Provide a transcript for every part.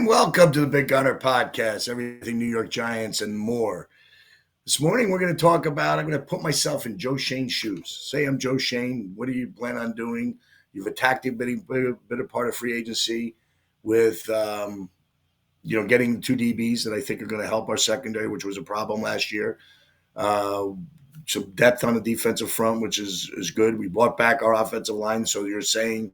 And welcome to the Big Gunner Podcast, everything New York Giants and more. This morning we're going to talk about, I'm going to put myself in Joe Schoen's shoes. Say I'm Joe Schoen. What do you plan on doing? You've attacked a bit of part of free agency with, getting two DBs that I think are going to help our secondary, which was a problem last year. Some depth on the defensive front, which is good. We bought back our offensive line, so you're saying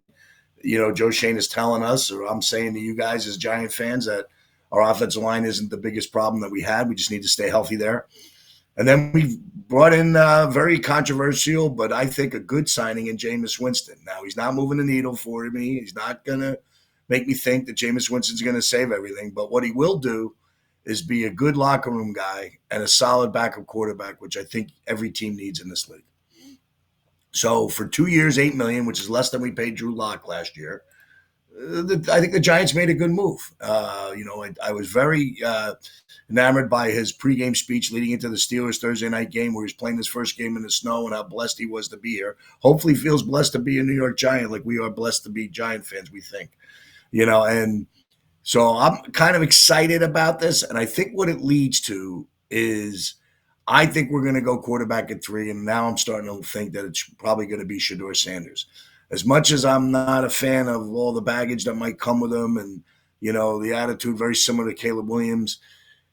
Joe Schoen is telling us, or I'm saying to you guys as Giant fans, that our offensive line isn't the biggest problem that we had. We just need to stay healthy there. And then we brought in very controversial, but I think a good signing in Jameis Winston. Now, he's not moving the needle for me. He's not going to make me think that Jameis Winston's going to save everything. But what he will do is be a good locker room guy and a solid backup quarterback, which I think every team needs in this league. So for 2 years, $8 million, which is less than we paid Drew Lock last year, I think the Giants made a good move. I was very enamored by his pregame speech leading into the Steelers Thursday night game, where he's playing his first game in the snow and how blessed he was to be here. Hopefully, he feels blessed to be a New York Giant, like we are blessed to be Giant fans. We think, and so I'm kind of excited about this, and I think what it leads to is, I think we're going to go quarterback at 3, and now I'm starting to think that it's probably going to be Shedeur Sanders. As much as I'm not a fan of all the baggage that might come with him and, the attitude very similar to Caleb Williams,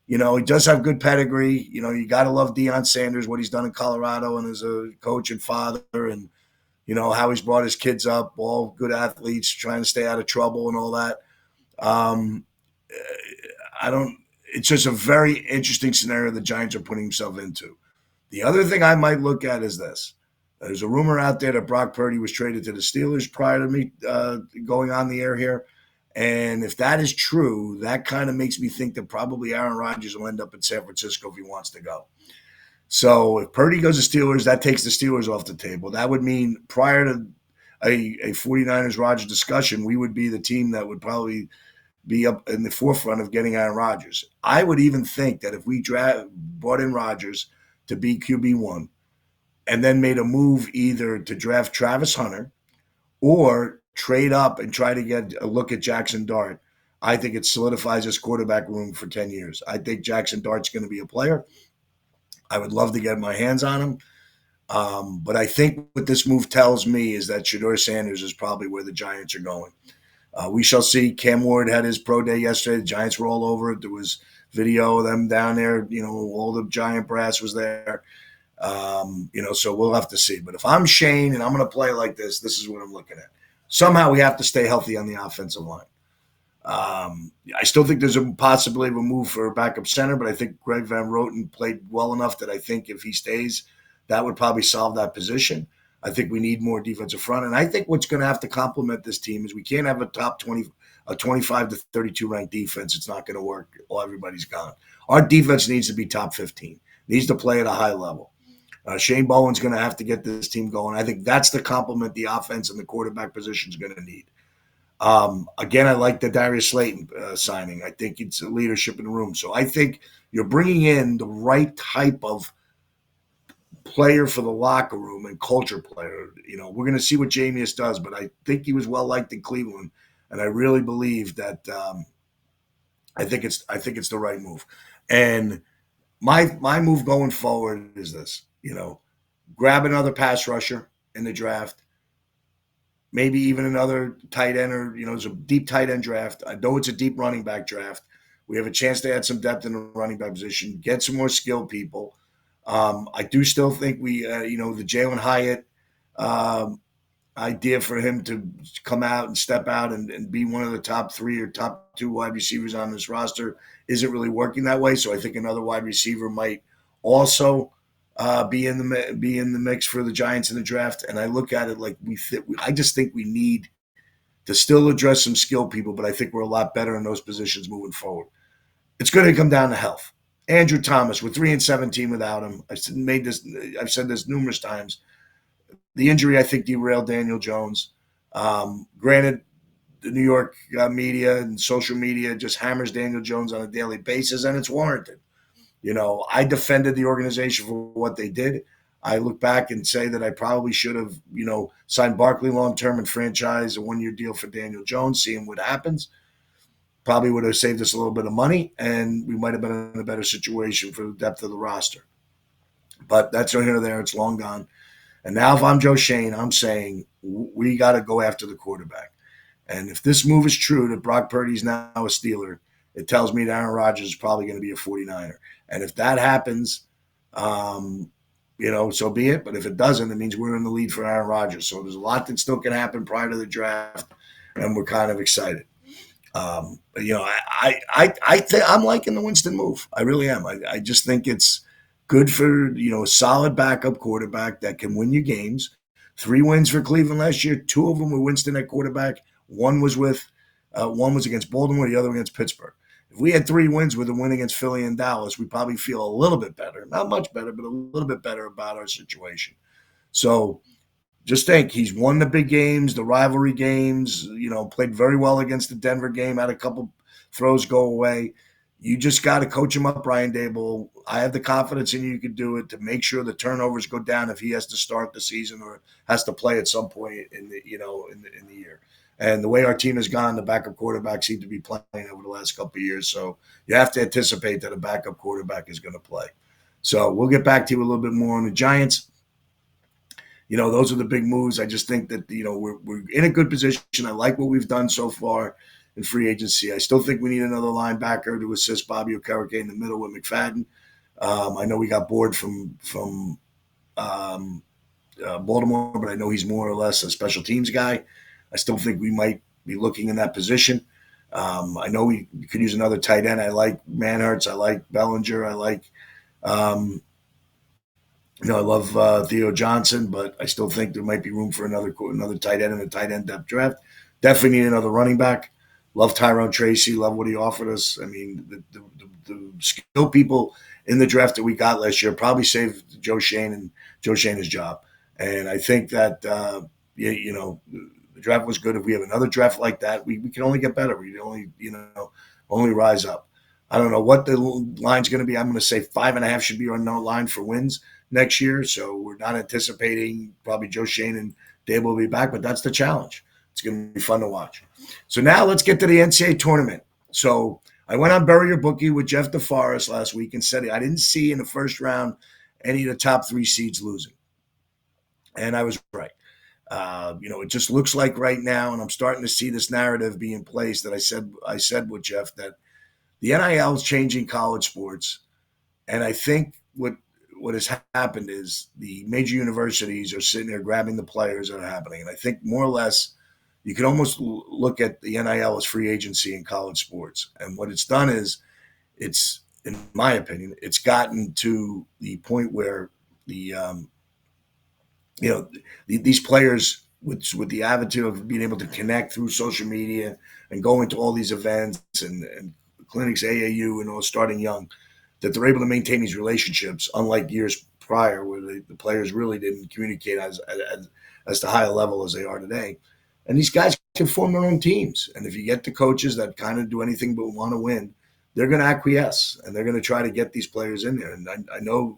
he does have good pedigree. You got to love Deion Sanders, what he's done in Colorado and as a coach and father, and, how he's brought his kids up, all good athletes, trying to stay out of trouble and all that. It's just a very interesting scenario the Giants are putting themselves into. The other thing I might look at is this. There's a rumor out there that Brock Purdy was traded to the Steelers prior to me going on the air here. And if that is true, that kind of makes me think that probably Aaron Rodgers will end up in San Francisco if he wants to go. So if Purdy goes to Steelers, that takes the Steelers off the table. That would mean prior to a 49ers Rodgers discussion, we would be the team that would probably be up in the forefront of getting Aaron Rodgers. I would even think that if we brought in Rodgers to be QB1 and then made a move either to draft Travis Hunter or trade up and try to get a look at Jackson Dart, I think it solidifies his quarterback room for 10 years. I think Jackson Dart's going to be a player. I would love to get my hands on him. But I think what this move tells me is that Shedeur Sanders is probably where the Giants are going. We shall see. Cam Ward had his pro day yesterday. The Giants were all over it. There was video of them down there. All the Giant brass was there. So we'll have to see. But if I'm Shane and I'm going to play like this is what I'm looking at. Somehow we have to stay healthy on the offensive line. I still think there's a possibility of a move for a backup center, but I think Greg Van Roten played well enough that I think if he stays, that would probably solve that position. I think we need more defensive front. And I think what's going to have to complement this team is we can't have a top 20, a 25 to 32 ranked defense. It's not going to work while everybody's gone. Our defense needs to be top 15, needs to play at a high level. Shane Bowen's going to have to get this team going. I think that's the complement the offense and the quarterback position is going to need. Again, I like the Darius Slayton signing. I think it's leadership in the room. So I think you're bringing in the right type of player for the locker room and culture player. We're going to see what Jameis does, but I think he was well liked in Cleveland, and I really believe that I think it's the right move. And my move going forward is this: grab another pass rusher in the draft, maybe even another tight end, or it's a deep tight end draft. I know it's a deep running back draft. We have a chance to add some depth in the running back position, get some more skilled people. I do still think we, the Jalen Hyatt idea for him to come out and step out and be one of the top 3 or top 2 wide receivers on this roster isn't really working that way. So I think another wide receiver might also be in the mix for the Giants in the draft. And I look at it like I just think we need to still address some skilled people, but I think we're a lot better in those positions moving forward. It's going to come down to health. Andrew Thomas, we're 3-17 without him. I've said this numerous times. The injury, I think, derailed Daniel Jones. Granted, the New York media and social media just hammers Daniel Jones on a daily basis, and it's warranted. I defended the organization for what they did. I look back and say that I probably should have, signed Barkley long-term and franchise a 1-year deal for Daniel Jones, seeing what happens. probably would have saved us a little bit of money, and we might have been in a better situation for the depth of the roster. But that's no here or there. It's long gone. And now, if I'm Joe Schoen, I'm saying we got to go after the quarterback. And if this move is true that Brock Purdy's now a Steeler, it tells me that Aaron Rodgers is probably going to be a 49er. And if that happens, so be it. But if it doesn't, it means we're in the lead for Aaron Rodgers. So there's a lot that still can happen prior to the draft, and we're kind of excited. I'm liking the Winston move. I really am. I just think it's good for, a solid backup quarterback that can win you games. 3 wins for Cleveland last year. 2 of them were Winston at quarterback. One was against Baltimore, the other against Pittsburgh. If we had 3 wins with a win against Philly and Dallas, we probably feel a little bit better. Not much better, but a little bit better about our situation. So just think, he's won the big games, the rivalry games, played very well against the Denver game, had a couple throws go away. You just got to coach him up, Brian Daboll. I have the confidence in you can do it, to make sure the turnovers go down if he has to start the season or has to play at some point in the year. And the way our team has gone, the backup quarterbacks seem to be playing over the last couple of years. So you have to anticipate that a backup quarterback is going to play. So we'll get back to you a little bit more on the Giants. Those are the big moves. I just think that, we're in a good position. I like what we've done so far in free agency. I still think we need another linebacker to assist Bobby Okereke in the middle with McFadden. I know we got bored from Baltimore, but I know he's more or less a special teams guy. I still think we might be looking in that position. I know we could use another tight end. I like Manhurts. I like Bellinger. I like, I love Theo Johnson, but I still think there might be room for another tight end in the tight end depth draft. Definitely need another running back. Love Tyrone Tracy. Love what he offered us. I mean, the skill people in the draft that we got last year probably saved Joe Schoen his job. And I think that, the draft was good. If we have another draft like that, we can only get better. We can only rise up. I don't know what the line's going to be. I'm going to say 5.5 should be our line for wins next year. So we're not anticipating probably Joe Schoen and Dable will be back, but that's the challenge. It's going to be fun to watch. So now let's get to the NCAA tournament. So I went on Bury Your Bookie with Jeff DeForest last week and said I didn't see in the first round any of the top 3 seeds losing. And I was right. It just looks like right now, and I'm starting to see this narrative be in place that I said with Jeff, that the NIL is changing college sports. And I think what has happened is the major universities are sitting there grabbing the players that are happening. And I think more or less you can almost look at the NIL as free agency in college sports. And what it's done is it's, in my opinion, it's gotten to the point where these players with the attitude of being able to connect through social media and going to all these events and clinics, AAU, and all starting young, that they're able to maintain these relationships, unlike years prior where the players really didn't communicate as to high a level as they are today. And these guys can form their own teams. And if you get the coaches that kind of do anything but want to win, they're going to acquiesce and they're going to try to get these players in there. And I know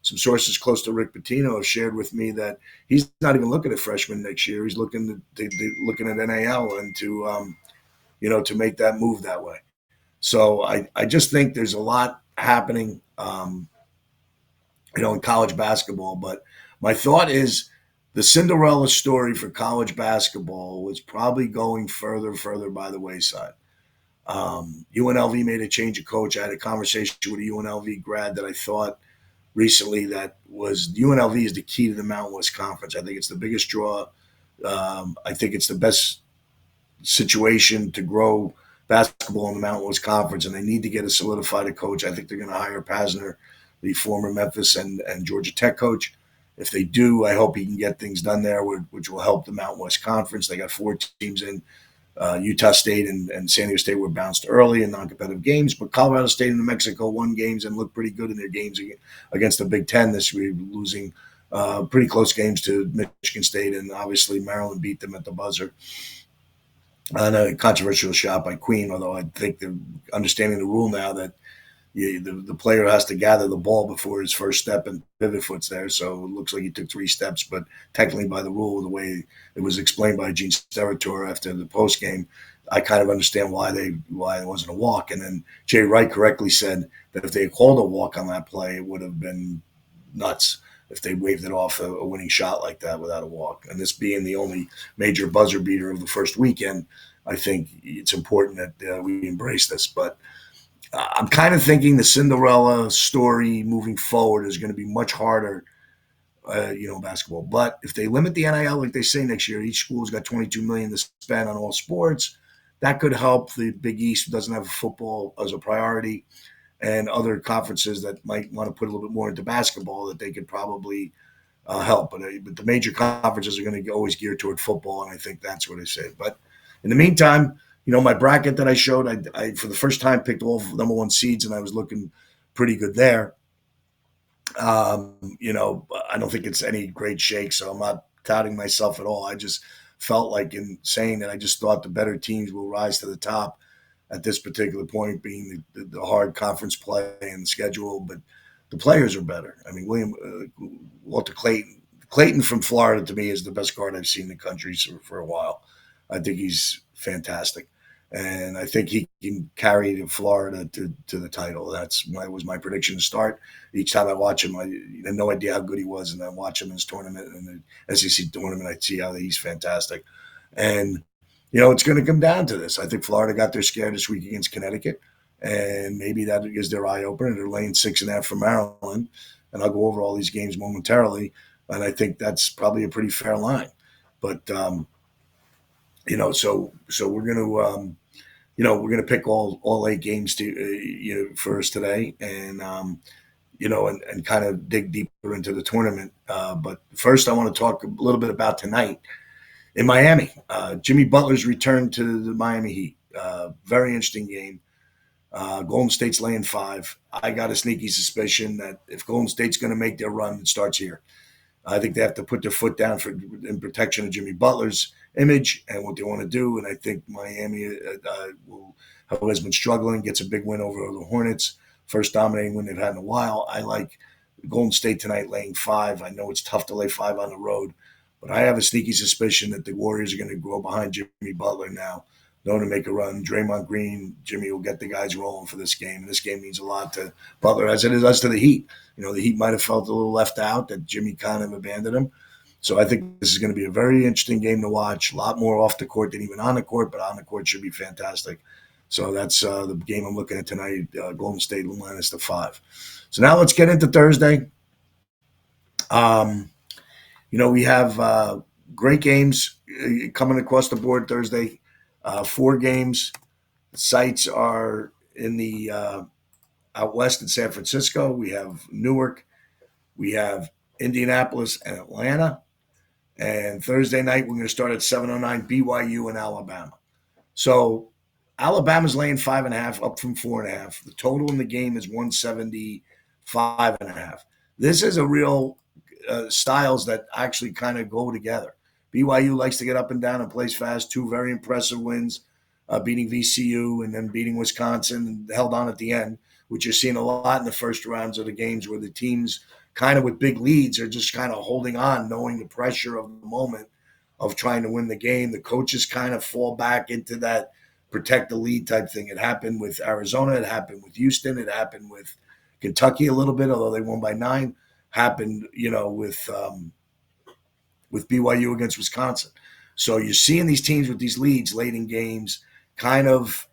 some sources close to Rick Pitino have shared with me that he's not even looking at freshmen next year. He's looking at NIL and to make that move that way. So I just think there's a lot happening, in college basketball. But my thought is the Cinderella story for college basketball was probably going further by the wayside. UNLV made a change of coach. I had a conversation with a UNLV grad that I thought recently that was UNLV is the key to the Mountain West Conference. I think it's the biggest draw. I think it's the best situation to grow basketball in the Mountain West Conference, and they need to get a solidified coach. I think they're going to hire Pasner, the former Memphis and Georgia Tech coach. If they do, I hope he can get things done there, which will help the Mountain West Conference. They got 4 teams in. Utah State and San Diego State were bounced early in non-competitive games, but Colorado State and New Mexico won games and looked pretty good in their games against the Big Ten this week, losing pretty close games to Michigan State, and obviously Maryland beat them at the buzzer. And a controversial shot by Queen, although I think they're understanding the rule now that the player has to gather the ball before his first step and pivot foot's there. So it looks like he took 3 steps, but technically by the rule, the way it was explained by Gene Steratore after the post game, I kind of understand why it wasn't a walk. And then Jay Wright correctly said that if they had called a walk on that play, it would have been nuts if they waved it off a winning shot like that without a walk. And this being the only major buzzer beater of the first weekend, I think it's important that we embrace this. But I'm kind of thinking the Cinderella story moving forward is going to be much harder, basketball. But if they limit the NIL, like they say next year, each school's got $22 million to spend on all sports. That could help the Big East, who doesn't have football as a priority, and other conferences that might want to put a little bit more into basketball that they could probably help. But the major conferences are going to always gear toward football, and I think that's what I say. But in the meantime, my bracket that I showed, I for the first time picked all number one seeds, and I was looking pretty good there. I don't think it's any great shake, so I'm not touting myself at all. I just felt like in saying that I just thought the better teams will rise to the top at this particular point, being the hard conference play and the schedule, but the players are better. I mean, Walter Clayton from Florida, to me, is the best guard I've seen in the country for a while. I think he's fantastic. And I think he can carry Florida to the title. Was my prediction to start. Each time I watch him, I had no idea how good he was, and I watch him in his tournament and the SEC tournament. I see how he's fantastic. And it's going to come down to this. I think Florida got their scare this week against Connecticut, and maybe that is their eye opener. They're laying 6.5 for Maryland, and I'll go over all these games momentarily. And I think that's probably a pretty fair line. But so we're going to. We're going to pick all 8 games for us today, and and kind of dig deeper into the tournament. But first, I want to talk a little bit about tonight in Miami. Jimmy Butler's return to the Miami Heat. Very interesting game. Golden State's laying 5. I got a sneaky suspicion that if Golden State's going to make their run, it starts here. I think they have to put their foot down in protection of Jimmy Butler's image and what they want to do. And I think Miami, who has been struggling, gets a big win over the Hornets. First dominating win they've had in a while. I like Golden State tonight laying 5. I know it's tough to lay 5 on the road, but I have a sneaky suspicion that the Warriors are going to go behind Jimmy Butler now, known to make a run. Draymond Green, Jimmy will get the guys rolling for this game. And this game means a lot to Butler as it does to the Heat. The Heat might have felt a little left out, that Jimmy kind of abandoned him. So I think this is going to be a very interesting game to watch. A lot more off the court than even on the court, but on the court should be fantastic. So that's the game I'm looking at tonight, Golden State minus the 5. So now let's get into Thursday. We have great games coming across the board Thursday. 4 games. Sites are in the out west in San Francisco. We have Newark. We have Indianapolis and Atlanta. And Thursday night, we're going to start at 7:09, BYU and Alabama. So Alabama's laying 5.5, up from 4.5. The total in the game is 175.5. This is a real styles that actually kind of go together. BYU likes to get up and down and plays fast. 2 very impressive wins, beating VCU and then beating Wisconsin and held on at the end, which you're seeing a lot in the first rounds of the games where the teams kind of with big leads are just kind of holding on, knowing the pressure of the moment of trying to win the game. The coaches kind of fall back into that protect the lead type thing. It happened with Arizona. It happened with Houston. It happened with Kentucky a little bit, although they won by 9. Happened, with BYU against Wisconsin. So you're seeing these teams with these leads late in games kind of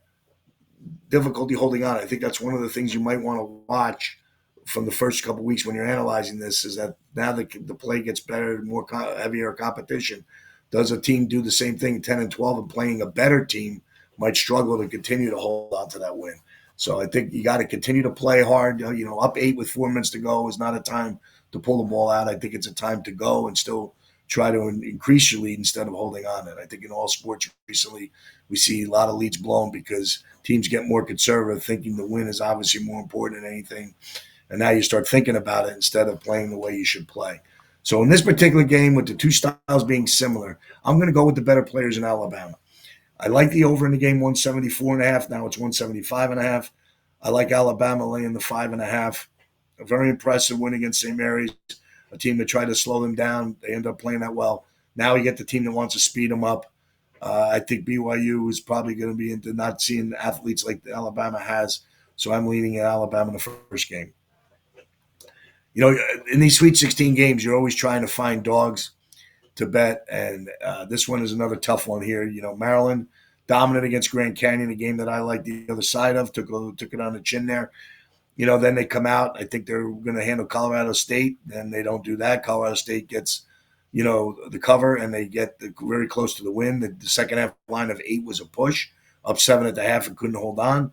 difficulty holding on. I think that's one of the things you might want to watch from the first couple of weeks when you're analyzing this, is that now the play gets better, more heavier competition. Does a team do the same thing 10-12 and playing a better team might struggle to continue to hold on to that win? So I think you got to continue to play hard. Up 8 with 4 minutes to go is not a time to pull the ball out. I think it's a time to go and still try to increase your lead instead of holding on to it. I think in all sports recently, we see a lot of leads blown because teams get more conservative, thinking the win is obviously more important than anything. And now you start thinking about it instead of playing the way you should play. So in this particular game, with the 2 styles being similar, I'm going to go with the better players in Alabama. I like the over in the game, 174.5. Now it's 175.5. I like Alabama laying the 5.5. A very impressive win against St. Mary's, a team that tried to slow them down. They end up playing that well. Now you get the team that wants to speed them up. I think BYU is probably going to be into not seeing athletes like Alabama has. So I'm leaning at Alabama in the first game. In these Sweet 16 games, you're always trying to find dogs to bet, and this one is another tough one here. Maryland dominant against Grand Canyon, a game that I like the other side of, took it on the chin there. Then they come out. I think they're going to handle Colorado State, and they don't do that. Colorado State gets, the cover, and they get very close to the win. The second half line of 8 was a push, up 7 at the half and couldn't hold on.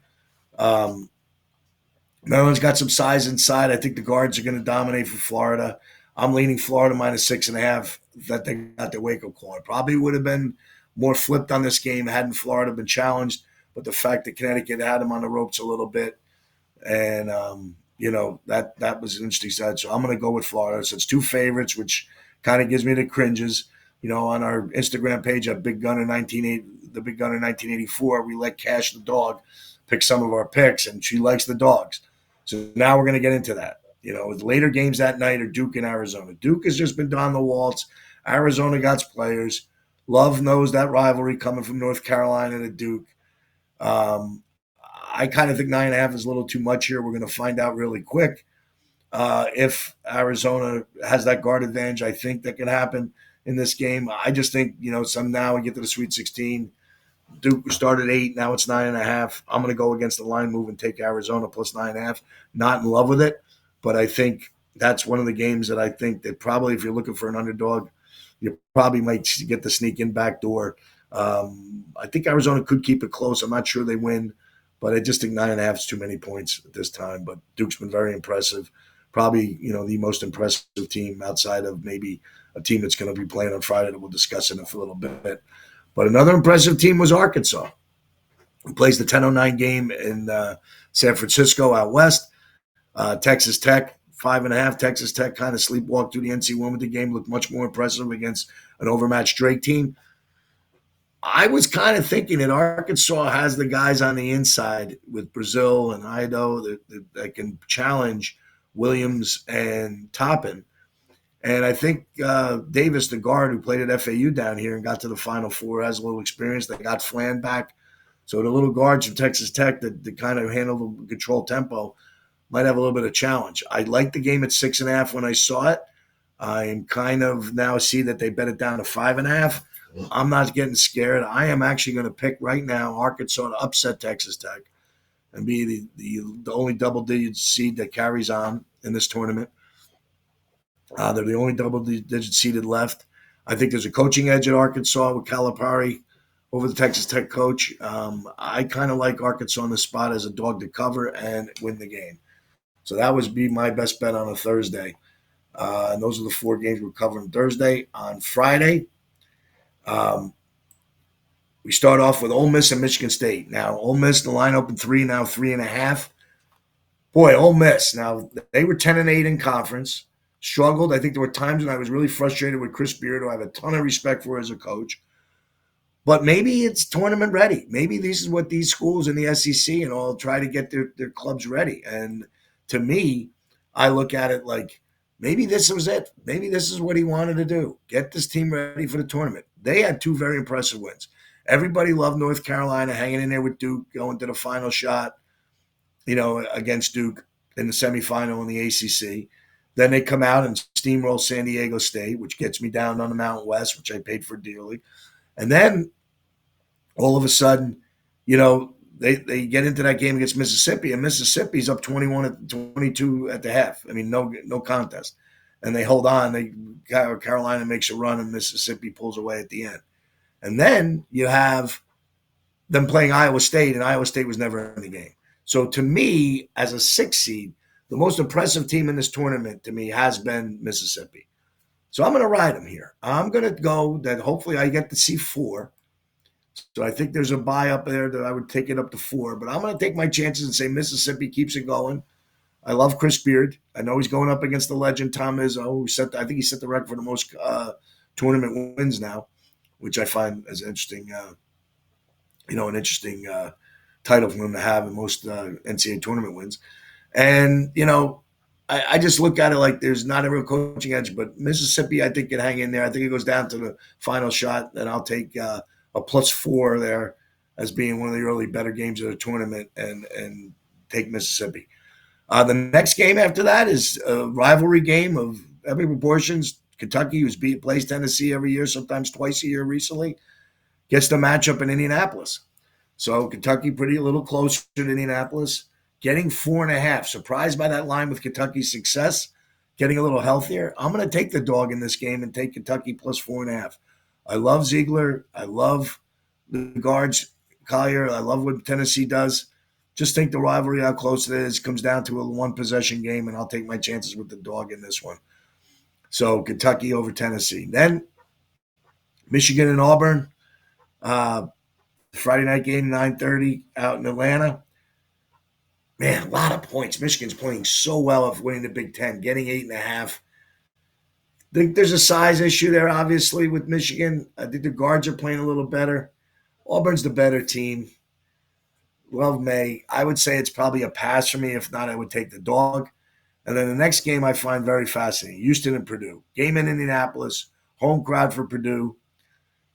Maryland's got some size inside. I think the guards are going to dominate for Florida. I'm leaning Florida -6.5 that they got their wake-up call. It probably would have been more flipped on this game hadn't Florida been challenged, but the fact that Connecticut had them on the ropes a little bit, and that was an interesting side. So I'm going to go with Florida. So it's 2 favorites, which kind of gives me the cringes. On our Instagram page at Big Gunner 1984, we let Cash the dog pick some of our picks, and she likes the dogs. So now we're going to get into that. With later games that night are Duke and Arizona. Duke has just been on the waltz. Arizona got players. Love knows that rivalry coming from North Carolina to Duke. I kind of think 9.5 is a little too much here. We're going to find out really quick if Arizona has that guard advantage. I think that can happen in this game. I just think, now we get to the Sweet 16. Duke started 8, now it's 9.5. I'm going to go against the line move and take Arizona plus 9.5. Not in love with it, but I think that's one of the games that I think that probably if you're looking for an underdog, you probably might get the sneak in back door. I think Arizona could keep it close. I'm not sure they win, but I just think 9.5 is too many points at this time. But Duke's been very impressive. Probably, the most impressive team outside of maybe a team that's going to be playing on Friday that we'll discuss in a little bit. But another impressive team was Arkansas, who plays the 10:09 game in San Francisco out west. Texas Tech, 5.5. Texas Tech kind of sleepwalked through the NC Wilmington game, looked much more impressive against an overmatched Drake team. I was kind of thinking that Arkansas has the guys on the inside with Brazil and Ido that can challenge Williams and Toppin. And I think Davis, the guard who played at FAU down here and got to the Final Four, has a little experience. They got Flan back. So the little guards from Texas Tech that kind of handle the control tempo might have a little bit of challenge. I liked the game at 6.5 when I saw it. I'm kind of now see that they bet it down to 5.5. I'm not getting scared. I am actually going to pick right now Arkansas to upset Texas Tech and be the only double-digit seed that carries on in this tournament. They're the only double-digit seeded left. I think there's a coaching edge at Arkansas with Calipari over the Texas Tech coach. I kind of like Arkansas on the spot as a dog to cover and win the game. So that would be my best bet on a Thursday. And those are the 4 games we're covering Thursday. On Friday, we start off with Ole Miss and Michigan State. Now, Ole Miss, the line opened 3, now 3.5. Boy, Ole Miss. Now, they were 10-8 in conference. Struggled. I think there were times when I was really frustrated with Chris Beard, who I have a ton of respect for as a coach. But maybe it's tournament ready. Maybe this is what these schools in the SEC and all try to get their clubs ready. And to me, I look at it like maybe this was it. Maybe this is what he wanted to do. Get this team ready for the tournament. They had 2 very impressive wins. Everybody loved North Carolina hanging in there with Duke, going to the final shot, against Duke in the semifinal in the ACC. Then they come out and steamroll San Diego State, which gets me down on the Mountain West, which I paid for dearly. And then all of a sudden, they get into that game against Mississippi, and Mississippi's up 21-22 at the half. I mean, no contest. And they hold on. Carolina makes a run, and Mississippi pulls away at the end. And then you have them playing Iowa State, and Iowa State was never in the game. So to me, as a 6 seed, the most impressive team in this tournament to me has been Mississippi. So I'm going to ride them here. I'm going to go that hopefully I get to see 4. So I think there's a buy up there that I would take it up to 4. But I'm going to take my chances and say Mississippi keeps it going. I love Chris Beard. I know he's going up against the legend Tom Izzo, who I think he set the record for the most tournament wins now, which I find as interesting. An interesting title for him to have in most NCAA tournament wins. And, I just look at it like there's not a real coaching edge, but Mississippi, I think, can hang in there. I think it goes down to the final shot, and I'll take a +4 there as being one of the early better games of the tournament and take Mississippi. The next game after that is a rivalry game of every proportions. Kentucky, who's plays Tennessee every year, sometimes twice a year recently, gets the matchup in Indianapolis. So Kentucky pretty a little closer to Indianapolis, getting 4.5. Surprised by that line with Kentucky's success, getting a little healthier. I'm going to take the dog in this game and take Kentucky +4.5. I love Ziegler. I love the guards, Collier. I love what Tennessee does. Just think the rivalry, how close it is, comes down to a one-possession game, and I'll take my chances with the dog in this one. So Kentucky over Tennessee. Then Michigan and Auburn. Friday night game, 9:30 out in Atlanta. Man, a lot of points. Michigan's playing so well of winning the Big Ten, getting 8.5. I think there's a size issue there, obviously, with Michigan. I think the guards are playing a little better. Auburn's the better team. Love May. I would say it's probably a pass for me. If not, I would take the dog. And then the next game I find very fascinating, Houston and Purdue. Game in Indianapolis, home crowd for Purdue.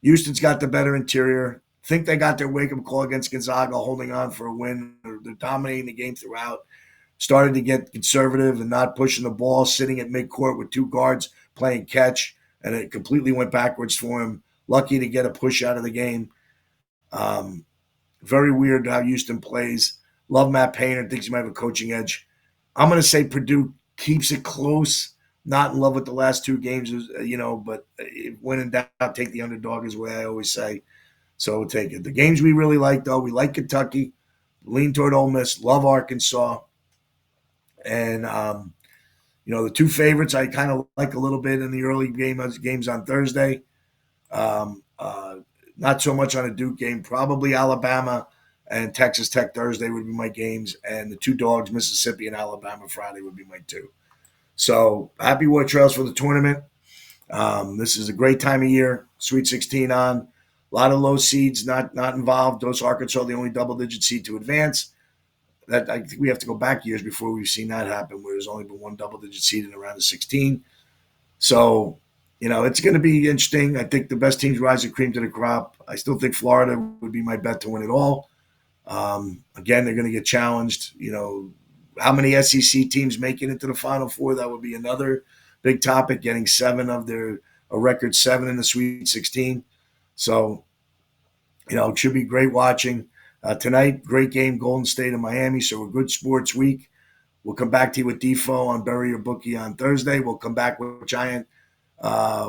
Houston's got the better interior. Think they got their wake-up call against Gonzaga, holding on for a win. They're dominating the game throughout. Started to get conservative and not pushing the ball, sitting at midcourt with two guards playing catch, and it completely went backwards for him. Lucky to get a push out of the game. Very weird how Houston plays. Love Matt Painter. Thinks he might have a coaching edge. I'm going to say Purdue keeps it close. Not in love with the last two games, but when in doubt, take the underdog is what I always say. So we'll take it. The games we really like, though, we like Kentucky, lean toward Ole Miss, love Arkansas. And, the two favorites I kind of like a little bit in the early games on Thursday. Not so much on a Duke game. Probably Alabama and Texas Tech Thursday would be my games. And the two dogs, Mississippi and Alabama Friday would be my two. So happy War Trails for the tournament. This is a great time of year. Sweet 16 on. A lot of low seeds not involved. Those Arkansas, the only double-digit seed to advance. That I think we have to go back years before we've seen that happen, where there's only been one double-digit seed in around the 16. So, it's going to be interesting. I think the best teams rise the cream to the crop. I still think Florida would be my bet to win it all. Again, they're going to get challenged. How many SEC teams make it into the Final Four? That would be another big topic, getting a record 7 in the Sweet 16. So, it should be great watching. Tonight, great game, Golden State and Miami. So a good sports week. We'll come back to you with Defo on Bury Your Bookie on Thursday. We'll come back with Giant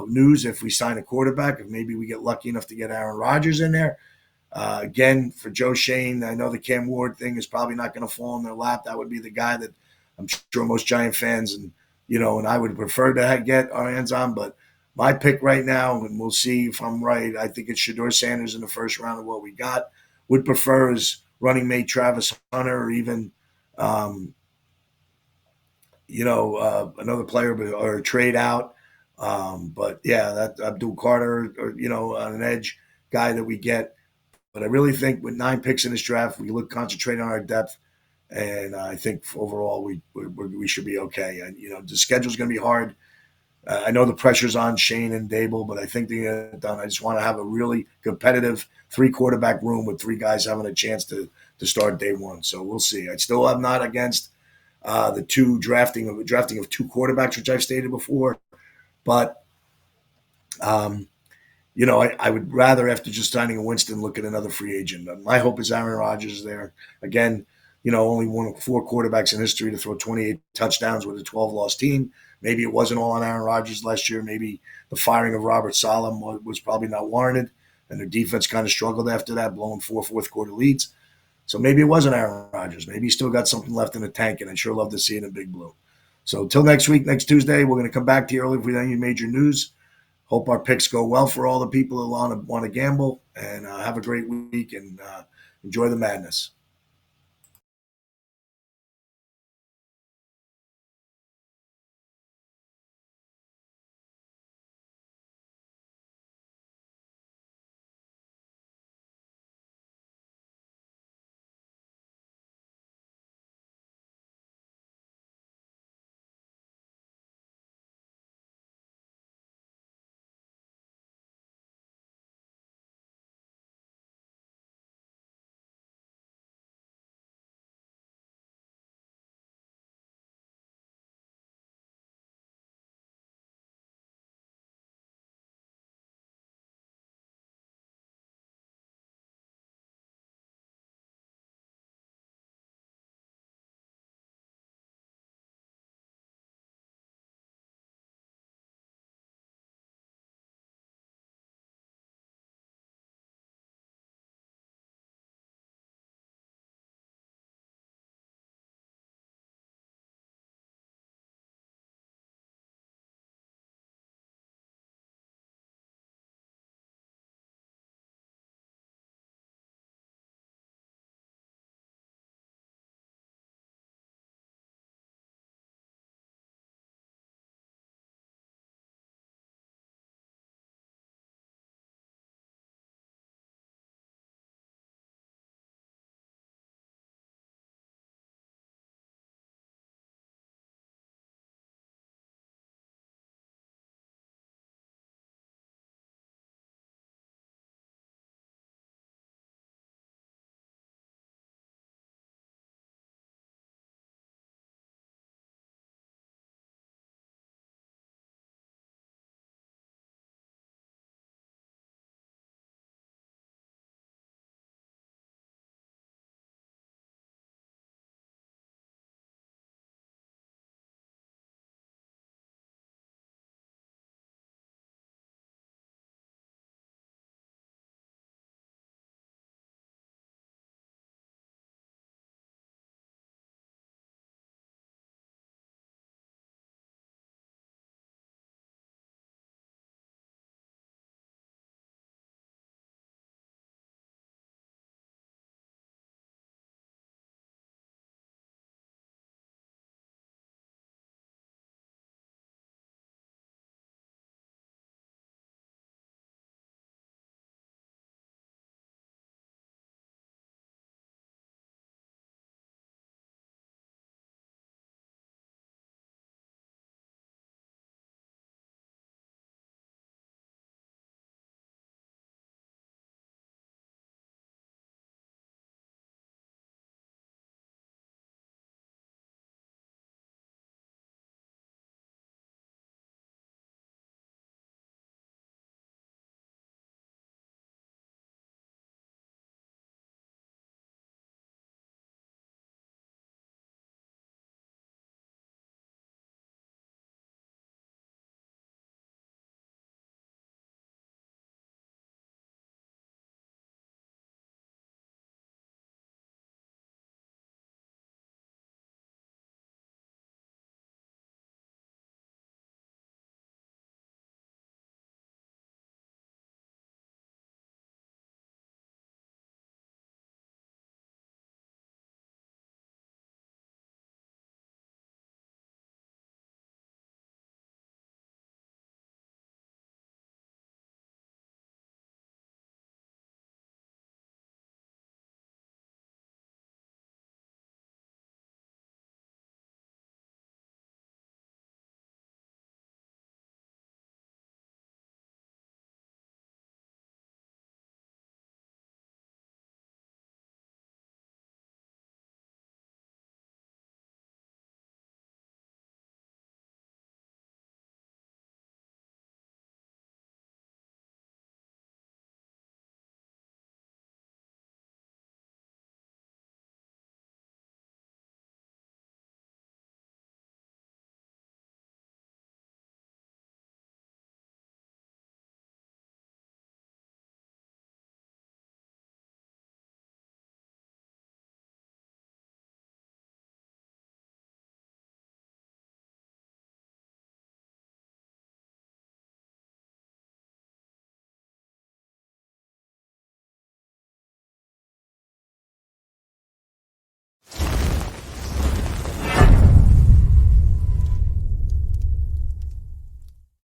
news if we sign a quarterback, if maybe we get lucky enough to get Aaron Rodgers in there. Again, for Joe Shane, I know the Cam Ward thing is probably not going to fall in their lap. That would be the guy that I'm sure most Giant fans and I would prefer to get our hands on. But my pick right now, and we'll see if I'm right, I think it's Shedeur Sanders in the first round of what we got. Would prefer is running mate Travis Hunter or even, another player or a trade out. But yeah, that Abdul Carter or, on an edge guy that we get. But I really think with 9 picks in this draft, we concentrate on our depth. And I think overall we should be okay. And, the schedule's going to be hard. I know the pressure's on Shane and Dable, but I think they get it done. I just want to have a really competitive 3-quarterback room with 3 guys having a chance to start day one. So we'll see. I still am not against the drafting of 2 quarterbacks, which I've stated before. But, I would rather, after just signing a Winston, look at another free agent. My hope is Aaron Rodgers is there. Again, only one of 4 quarterbacks in history to throw 28 touchdowns with a 12-loss team. Maybe it wasn't all on Aaron Rodgers last year. Maybe the firing of Robert Saleh was probably not warranted, and their defense kind of struggled after that, blowing 4 fourth-quarter leads. So maybe it wasn't Aaron Rodgers. Maybe he still got something left in the tank, and I'd sure love to see it in Big Blue. So until next week, next Tuesday, we're going to come back to you early if we have any major news. Hope our picks go well for all the people who want to gamble, and have a great week and enjoy the madness.